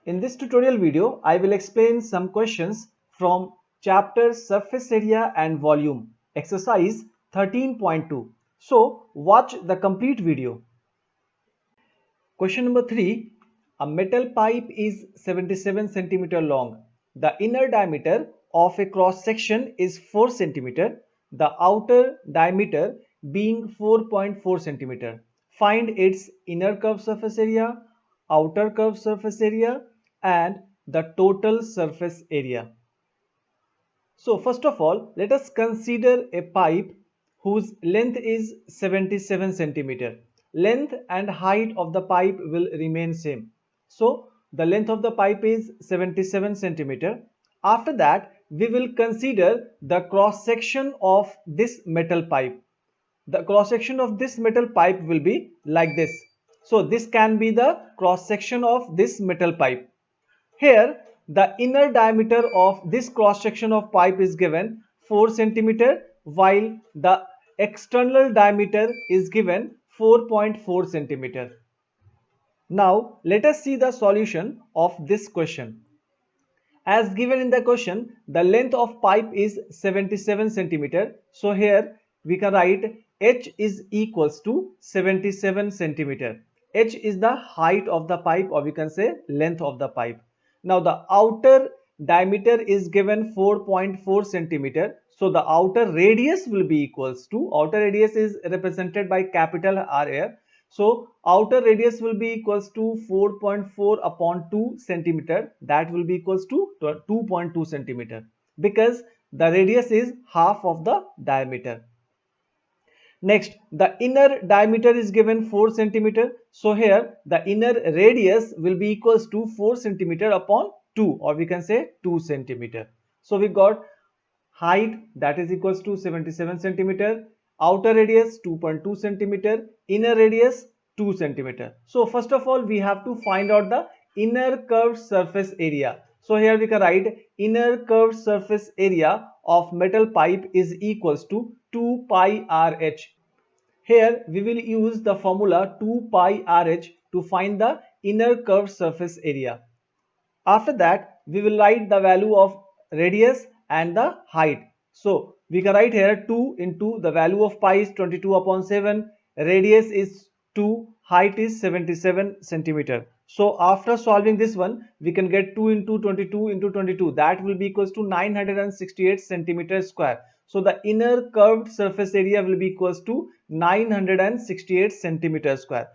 In this tutorial video, I will explain some questions from chapter Surface Area and Volume, exercise 13.2. So, watch the complete video. Question number 3. A metal pipe is 77 cm long. The inner diameter of a cross section is 4 cm, the outer diameter being 4.4 cm. Find its inner curved surface area, outer curved surface area, and the total surface area. So first of all, let us consider a pipe whose length is 77 centimeter. Length and height of the pipe will remain same. So the length of the pipe is 77 centimeter. After that, we will consider the cross section of this metal pipe. The cross section of this metal pipe will be like this. So this can be the cross section of this metal pipe. Here, the inner diameter of this cross section of pipe is given 4 centimeter, while the external diameter is given 4.4 centimeter. Now, let us see the solution of this question. As given in the question, the length of pipe is 77 centimeter. So here we can write h is equals to 77 centimeter. H is the height of the pipe, or we can say length of the pipe. Now the outer diameter is given 4.4 centimeter. So the outer radius will be equals to, outer radius is represented by capital R here. So outer radius will be equals to 4.4 upon 2 centimeter, that will be equals to 2.2 centimeter, because the radius is half of the diameter. Next, the inner diameter is given 4 centimeter. So here the inner radius will be equals to 4 centimeter upon 2, or we can say 2 centimeter. So we got height, that is equals to 77 centimeter, outer radius 2.2 centimeter, inner radius 2 centimeter. So first of all, we have to find out the inner curved surface area. So here we can write inner curved surface area of metal pipe is equals to 2 pi RH. Here we will use the formula 2 pi RH to find the inner curved surface area. After that, we will write the value of radius and the height. So we can write here 2 into the value of pi is 22 upon 7, radius is 2, height is 77 centimeter. So after solving this one, we can get 2 into 22 into 22, that will be equals to 968 centimeter square. So the inner curved surface area will be equals to 968 centimeter square.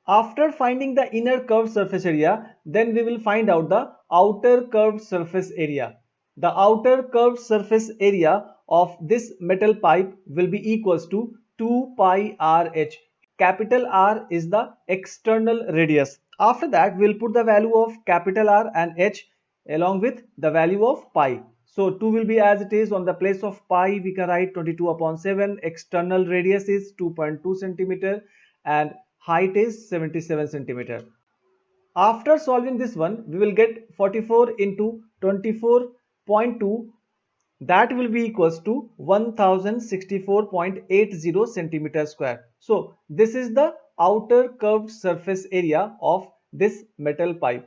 After finding the inner curved surface area, then we will find out the outer curved surface area. The outer curved surface area of this metal pipe will be equals to 2 pi RH. Capital R is the external radius. After that, we will put the value of capital R and H along with the value of pi. So 2 will be as it is. On the place of pi, we can write 22 upon 7. External radius is 2.2 centimeter and height is 77 centimeter. After solving this one, we will get 44 into 24.2, that will be equals to 1064.80 centimeter square. So this is the outer curved surface area of this metal pipe.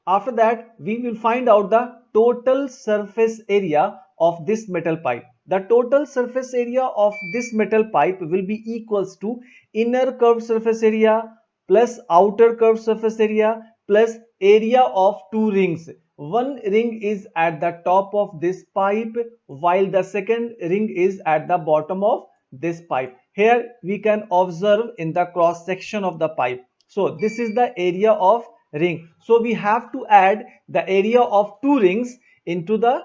After that, we will find out the total surface area of this metal pipe. The total surface area of this metal pipe will be equals to inner curved surface area plus outer curved surface area plus area of two rings. One ring is at the top of this pipe, while the second ring is at the bottom of this pipe. Here we can observe in the cross section of the pipe. So this is the area of ring. So we have to add the area of two rings into the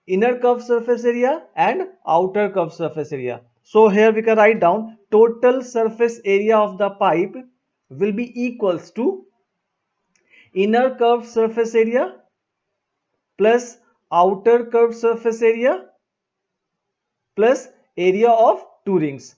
inner curved surface area and outer curved surface area. So here we can write down total surface area of the pipe will be equals to inner curved surface area plus outer curved surface area plus area of two rings.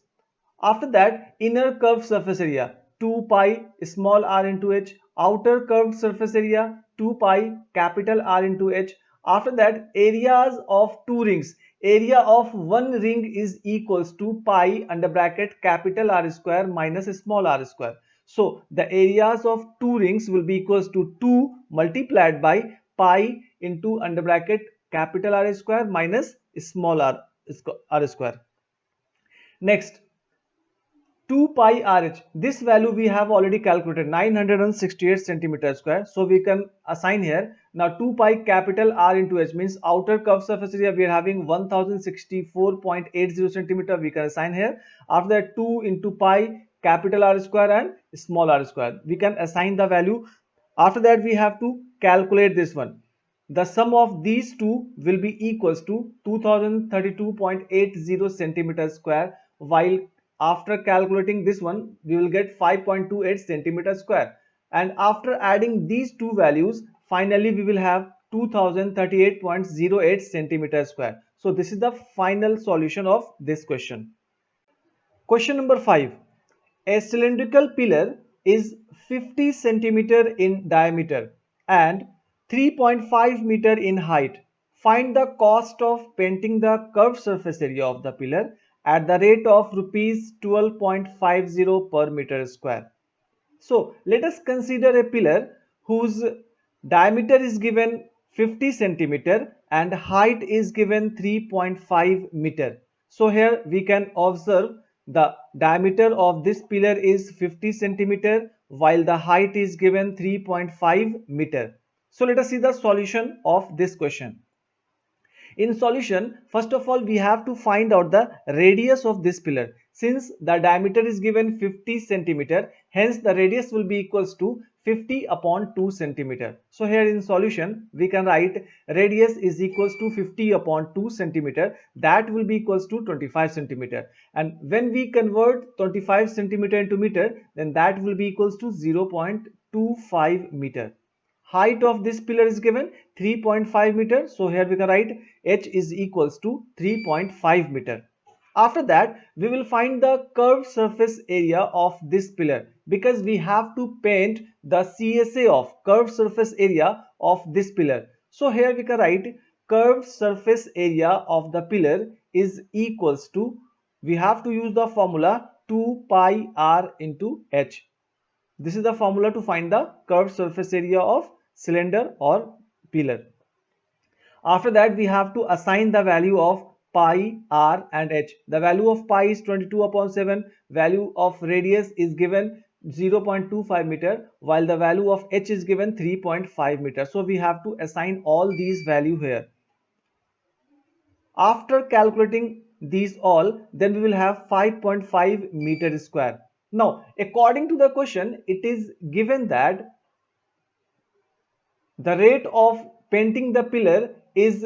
After that, inner curved surface area 2 pi small r into h, outer curved surface area 2 pi capital R into h. After that, areas of two rings, area of one ring is equals to pi under bracket capital R square minus small r square. So the areas of two rings will be equals to 2 multiplied by pi into under bracket capital R square minus small r square. Next, 2 pi RH. This value we have already calculated, 968 centimeter square. So we can assign here. Now 2 pi capital R into H means outer curved surface area we are having 1064.80 centimeter. We can assign here. After that 2 into pi capital R square and small r square. We can assign the value. After that we have to calculate this one. The sum of these two will be equals to 2032.80 centimeter square, while after calculating this one we will get 5.28 centimeter square, and after adding these two values finally we will have 2038.08 centimeter square. So this is the final solution of this question. Question number 5. A cylindrical pillar is 50 centimeter in diameter and 3.5 meter in height. Find the cost of painting the curved surface area of the pillar at the rate of rupees 12.50 per meter square. So let us consider a pillar whose diameter is given 50 centimeter and height is given 3.5 meter. So here we can observe the diameter of this pillar is 50 centimeter while the height is given 3.5 meter. So let us see the solution of this question. In solution, first of all, we have to find out the radius of this pillar. Since the diameter is given 50 centimeter, hence the radius will be equals to 50 upon 2 centimeter. So here in solution, we can write radius is equals to 50 upon 2 centimeter. That will be equals to 25 centimeter. And when we convert 25 centimeter into meter, then that will be equals to 0.25 meter. Height of this pillar is given 3.5 meter. So here we can write h is equals to 3.5 meter. After that, we will find the curved surface area of this pillar because we have to paint the CSA of curved surface area of this pillar. So here we can write curved surface area of the pillar is equals to, we have to use the formula 2 pi r into h. This is the formula to find the curved surface area of cylinder or pillar. After that, we have to assign the value of pi, r and h. The value of pi is 22 upon 7. Value of radius is given 0.25 meter while the value of h is given 3.5 meter. So we have to assign all these value here. After calculating these all, then we will have 5.5 meter square. Now, according to the question, it is given that the rate of painting the pillar is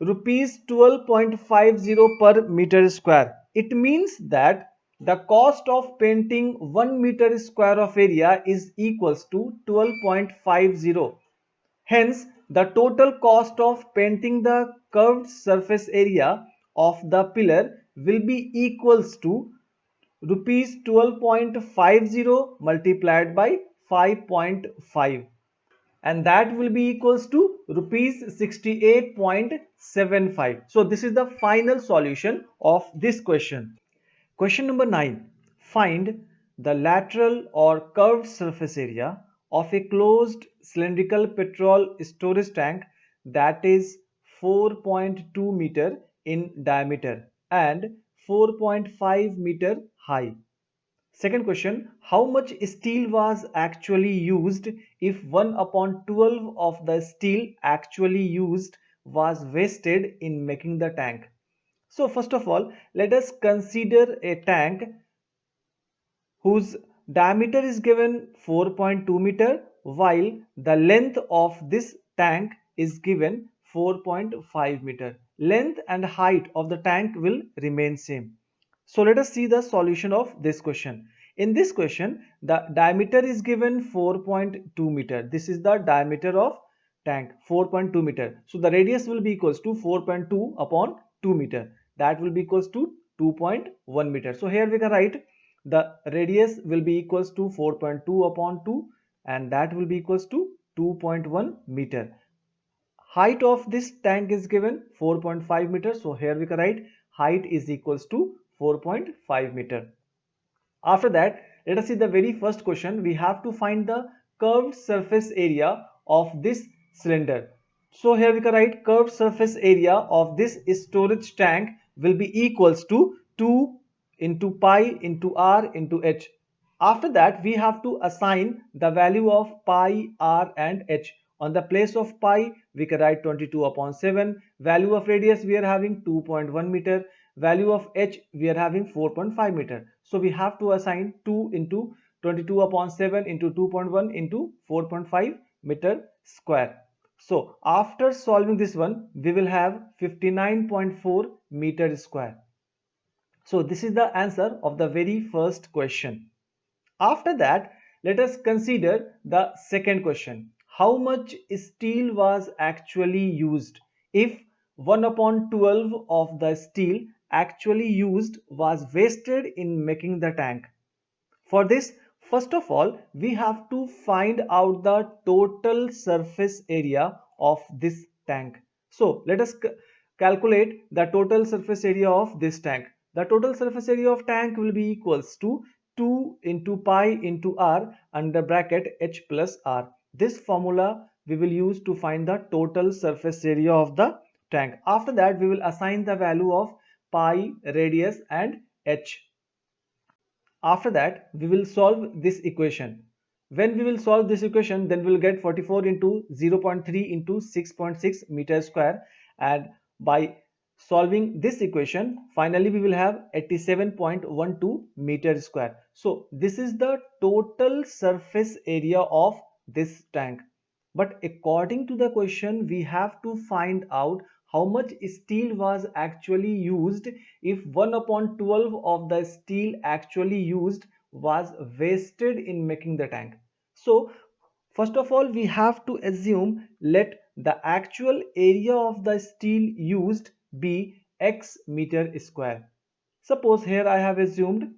rupees 12.50 per meter square. It means that the cost of painting 1 meter square of area is equals to 12.50. Hence, the total cost of painting the curved surface area of the pillar will be equals to rupees 12.50 multiplied by 5.5, and that will be equals to rupees 68.75. So this is the final solution of this question. Question number 9. Find the lateral or curved surface area of a closed cylindrical petrol storage tank that is 4.2 meter in diameter and 4.5 meter high. Second question, how much steel was actually used if 1 upon 12 of the steel actually used was wasted in making the tank? So first of all, let us consider a tank whose diameter is given 4.2 meter while the length of this tank is given 4.5 meter. Length and height of the tank will remain same. So let us see the solution of this question. In this question, the diameter is given 4.2 meter. This is the diameter of tank, 4.2 meter. So the radius will be equals to 4.2 upon 2 meter. That will be equals to 2.1 meter. So here we can write the radius will be equals to 4.2 upon 2 and that will be equals to 2.1 meter. Height of this tank is given 4.5 meters. So here we can write height is equals to 4.5 meter. After that, Let us see the very first question. We have to find the curved surface area of this cylinder. So here we can write curved surface area of this storage tank will be equals to 2 into pi into r into h. After that, we have to assign the value of pi, r and h. On the place of pi, we can write 22 upon 7. Value of radius we are having 2.1 meter. Value of h we are having 4.5 meter. So we have to assign 2 into 22 upon 7 into 2.1 into 4.5 meter square. So after solving this one, we will have 59.4 meter square. So this is the answer of the very first question. After that, let us consider the second question. How much steel was actually used? If 1 upon 12 of the steel actually used was wasted in making the tank. For this, first of all, we have to find out the total surface area of this tank. So let us calculate the total surface area of this tank. The total surface area of tank will be equals to 2 into pi into r under bracket h plus r. This formula we will use to find the total surface area of the tank. After that, we will assign the value of pi, radius and h. After that, we will solve this equation. When we will solve this equation, then we will get 44 into 0.3 into 6.6 meter square, and by solving this equation, finally we will have 87.12 meter square. So this is the total surface area of this tank. But according to the question, we have to find out how much steel was actually used if 1 upon 12 of the steel actually used was wasted in making the tank. So first of all, we have to assume let the actual area of the steel used be x meter square. Suppose here I have assumed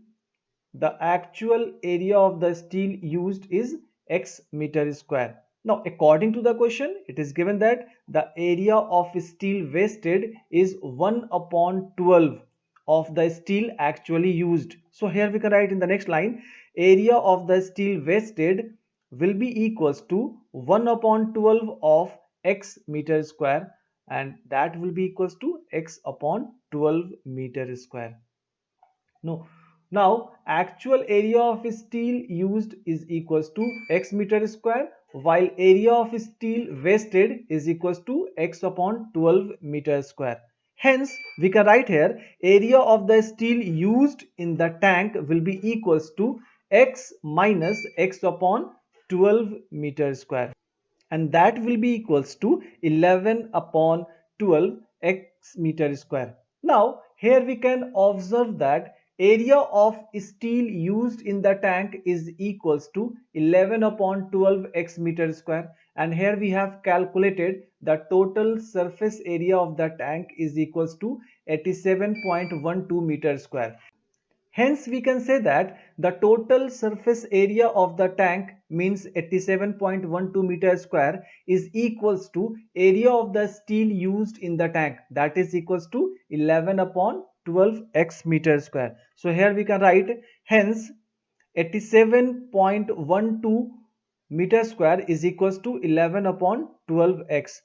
the actual area of the steel used is x meter square. Now, according to the question, it is given that the area of steel wasted is 1 upon 12 of the steel actually used. So here we can write in the next line, area of the steel wasted will be equals to 1 upon 12 of x meter square, and that will be equals to x upon 12 meter square. No. Now, actual area of steel used is equals to x meter square, while area of steel wasted is equals to x upon 12 meter square. Hence, we can write here area of the steel used in the tank will be equals to x minus x upon 12 meter square, and that will be equals to 11 upon 12 x meter square. Now here we can observe that area of steel used in the tank is equals to 11 upon 12 x meter square, and here we have calculated the total surface area of the tank is equals to 87.12 meter square. Hence, we can say that the total surface area of the tank means 87.12 meter square is equals to area of the steel used in the tank, that is equals to 11 upon 12 x meter square. So here we can write hence 87.12 meter square is equals to 11 upon 12x.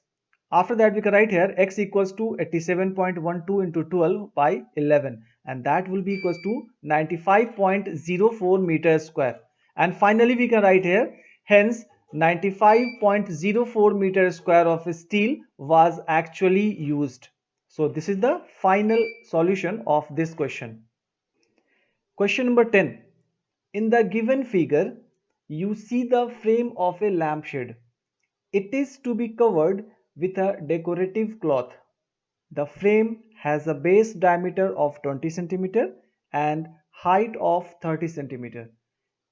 After that, we can write here x equals to 87.12 into 12 by 11, and that will be equals to 95.04 meters square. And finally, we can write here hence 95.04 meters square of steel was actually used. So this is the final solution of this question. Question number 10. In the given figure, you see the frame of a lampshade. It is to be covered with a decorative cloth. The frame has a base diameter of 20 cm and height of 30 cm.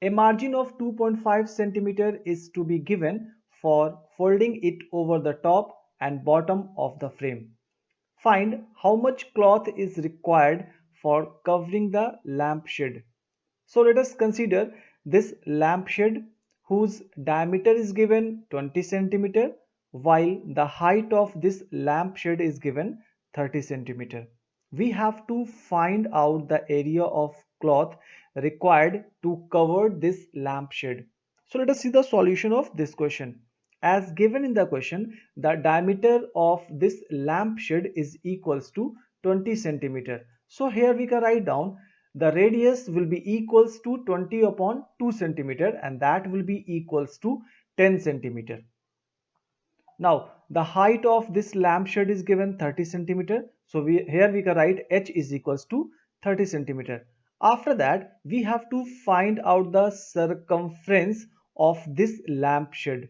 A margin of 2.5 cm is to be given for folding it over the top and bottom of the frame. Find how much cloth is required for covering the lampshade. So let us consider this lampshade whose diameter is given 20 cm, while the height of this lampshade is given 30 cm. We have to find out the area of cloth required to cover this lampshade. So let us see the solution of this question. As given in the question, the diameter of this lampshade is equals to 20 centimeter. So here we can write down the radius will be equals to 20 upon 2 centimeter, and that will be equals to 10 centimeter. Now the height of this lampshade is given 30 centimeter. So here we can write h is equals to 30 centimeter. After that we have to find out the circumference of this lampshade.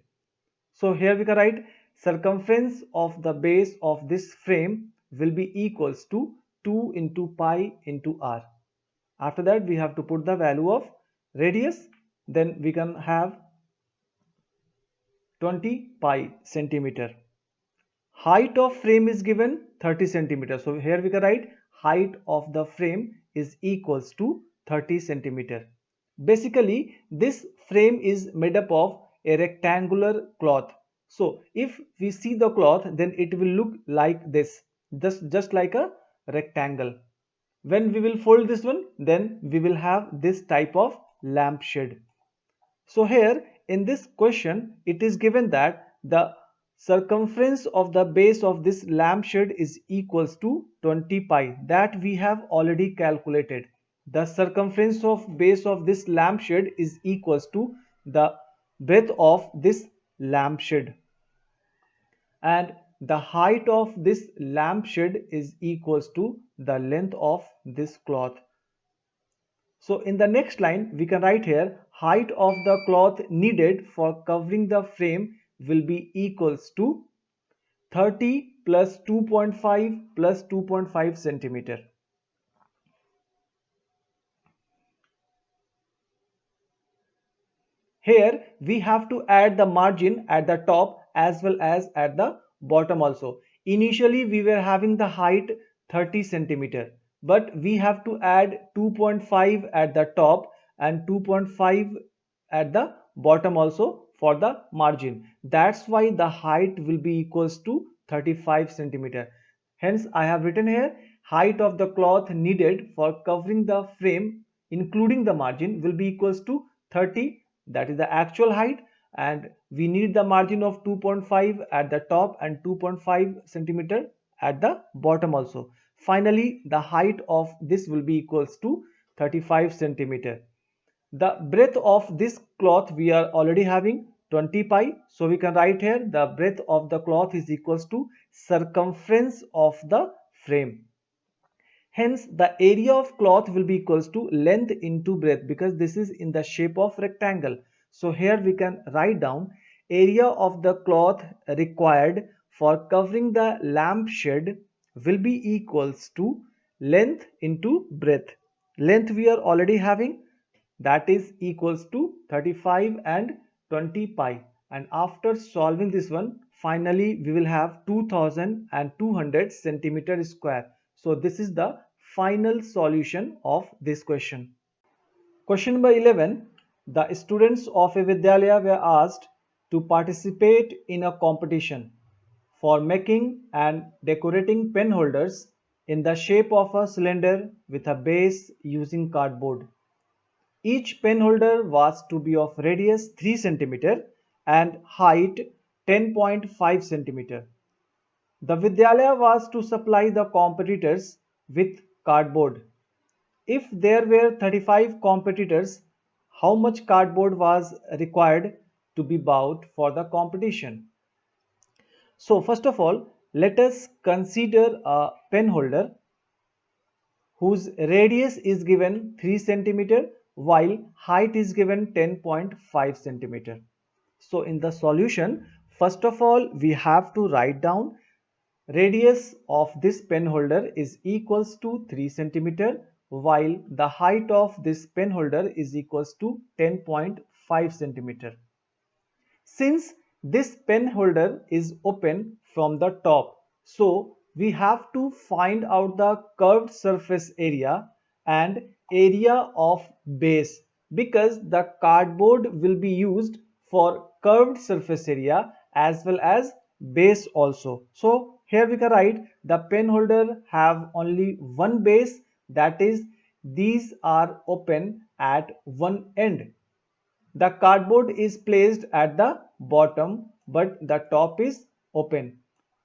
So here we can write circumference of the base of this frame will be equals to 2 into pi into r. After that we have to put the value of radius, then we can have 20 pi centimeter. Height of frame is given 30 centimeter. So here we can write height of the frame is equals to 30 centimeter. Basically this frame is made up of a rectangular cloth. So if we see the cloth, then it will look like this, just like a rectangle. When we will fold this one, then we will have this type of lampshade. So here in this question it is given that the circumference of the base of this lampshade is equals to 20 pi, that we have already calculated. The circumference of base of this lampshade is equals to the breadth of this lampshade, and the height of this lampshade is equals to the length of this cloth. So in the next line we can write here height of the cloth needed for covering the frame will be equals to 30 plus 2.5 plus 2.5 centimeter. Here we have to add the margin at the top as well as at the bottom also. Initially we were having the height 30 centimeter, but we have to add 2.5 at the top and 2.5 at the bottom also for the margin. That's why the height will be equals to 35 centimeter. Hence I have written here height of the cloth needed for covering the frame including the margin will be equals to 30, that is the actual height, and we need the margin of 2.5 at the top and 2.5 centimeter at the bottom also. Finally the height of this will be equals to 35 centimeter. The breadth of this cloth we are already having 20 pi, so we can write here the breadth of the cloth is equals to circumference of the frame. Hence the area of cloth will be equals to length into breadth, because this is in the shape of rectangle. So here we can write down area of the cloth required for covering the lampshade will be equals to length into breadth. Length we are already having, that is equals to 35 and 20 pi, and after solving this one finally we will have 2200 centimeter square. So this is the final solution of this question. Question number 11. The students of a Vidyalaya were asked to participate in a competition for making and decorating pen holders in the shape of a cylinder with a base using cardboard. Each pen holder was to be of radius 3 centimeter and height 10.5 centimeter. The Vidyalaya was to supply the competitors with cardboard. If there were 35 competitors, how much cardboard was required to be bought for the competition? So first of all, let us consider a pen holder whose radius is given 3 centimeter while height is given 10.5 centimeter. So in the solution, first of all we have to write down radius of this pen holder is equals to 3 centimeter while the height of this pen holder is equals to 10.5 centimeter. Since this pen holder is open from the top, so we have to find out the curved surface area and area of base, because the cardboard will be used for curved surface area as well as base also. So here we can write the pen holder have only one base, that is these are open at one end. The cardboard is placed at the bottom, but the top is open.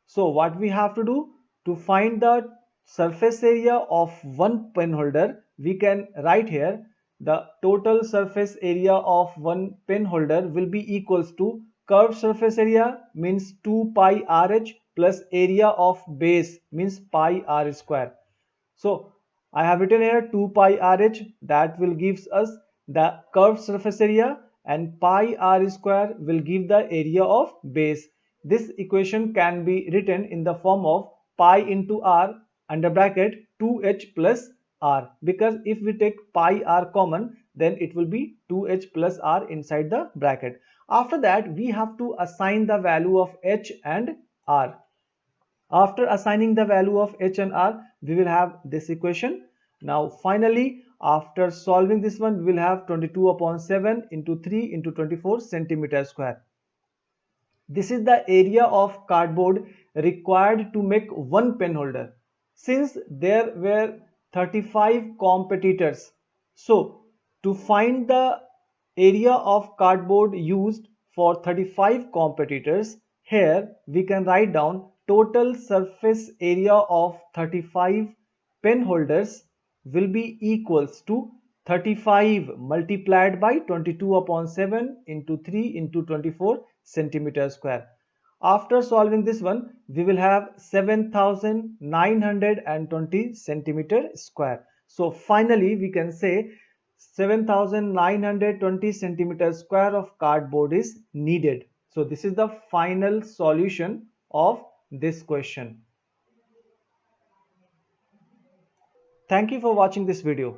So what we have to do to find the surface area of one pen holder, we can write here the total surface area of one pen holder will be equals to curved surface area means 2 pi rh plus area of base means pi r square. So I have written here 2 pi rh, that will gives us the curved surface area, and pi r square will give the area of base. This equation can be written in the form of pi into r under bracket 2h plus r, because if we take pi r common, then it will be 2h plus r inside the bracket. After that, we have to assign the value of h and r. After assigning the value of h and r, we will have this equation. Now finally, after solving this one, we will have 22 upon 7 into 3 into 24 centimeter square. This is the area of cardboard required to make one pen holder. Since there were 35 competitors, so to find the area of cardboard used for 35 competitors, here we can write down total surface area of 35 pen holders will be equals to 35 multiplied by 22 upon 7 into 3 into 24 centimeter square. After solving this one, we will have 7920 centimeter square. So finally, we can say 7920 centimeter square of cardboard is needed. So this is the final solution of this question. Thank you for watching this video.